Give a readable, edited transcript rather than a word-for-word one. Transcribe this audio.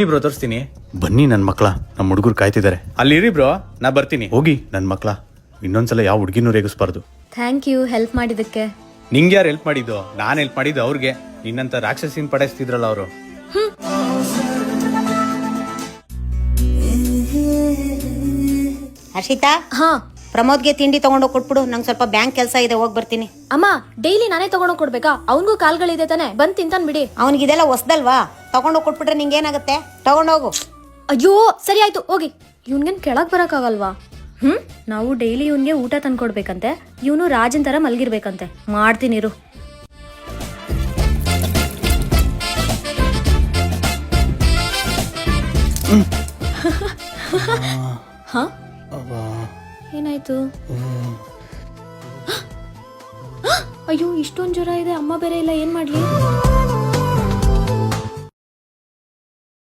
Bro ತೋರಿಸ್ತೀನಿ. ಬನ್ನಿ ನನ್ನ ಮಕ್ಳ, ನಮ್ಮ ಹುಡುಗರು ಕಾಯ್ತಿದ್ದಾರೆ. ಅಲ್ಲಿರಿ ಬ್ರೋ, ನಾ ಬರ್ತೀನಿ. ಹೋಗಿ ನನ್ನ ಮಕ್ಳ, ಇನ್ನೊಂದ್ಸಲ ಯಾವ ಹುಡುಗಿನೂ ರೇಗಿಸ್ಬಾರ್ದು. ಥ್ಯಾಂಕ್ ಯು ಹೆಲ್ಪ್ ಮಾಡಿದ್ದಕ್ಕೆ. ನಿಂಗೆ ಯಾರು ಹೆಲ್ಪ್ ಮಾಡಿದ್ದು? ನಾನು ಹೆಲ್ಪ್ ಮಾಡಿದ್ದು ಅವ್ರಿಗೆ. ನಿನ್ನಂತ ರಾಕ್ಷಸಿನ ಪಡಿಸ್ತಿದ್ರಲ್ಲ ಅವರು. ಹರ್ಷಿತಾ, ಹಾ ಪ್ರಮೋದ್ಗೆ ತಿಂಡಿ ತಗೊಂಡೋಗಿ ಕೊಟ್ಬಿಡು, ನಂಗೆ ಸ್ವಲ್ಪ ಬ್ಯಾಂಕ್ ಕೆಲಸ ಇದೆ, ಹೋಗಿ ಬರ್ತೀನಿ. ಅಮ್ಮ, ಡೈಲಿ ನಾನೇ ತಗೊಂಡೋಗಿ ಕೊಡ್ಬೇಕಾ? ಅವನ್ಗೂ ಕಾಲ್ಗಳಿದೆ ತಾನೆ, ಬಂದ್ ತಿಂತಾನ್ ಬಿಡಿ. ಅವನಿಗಿದೆಲ್ಲ ಹೊಸ್ದಲ್ವಾ, ತಗೊಂಡೋಗಿ ಕೊಟ್ಬಿಟ್ರೆ ನಿಂಗೆ ಏನಾಗುತ್ತೆ? ತಗೊಂಡೋಗು. ಅಯ್ಯೋ ಸರಿ ಆಯ್ತು, ಹೋಗಿ. ಇವ್ನ್ಗೇನ್ ಕೆಳಗ್ ಬರಕ್ಕಾಗಲ್ವಾ? ನಾವು ಡೈಲಿ ಇವ್ನ್ಗೆ ಊಟ ತಂದ್ಕೊಡ್ಬೇಕಂತೆ, ಇವನು ರಾಜನ್ ತರ ಮಲ್ಗಿರ್ಬೇಕಂತೆ. ಮಾಡ್ತೀನಿರು. ಹ ಏನಾಯ್ತು? ಅಯ್ಯೋ ಇಷ್ಟೊಂದ್ ಜ್ವರ ಇದೆ, ಅಮ್ಮ ಬೇರೆ ಇಲ್ಲ, ಏನ್ ಮಾಡ್ಲಿ?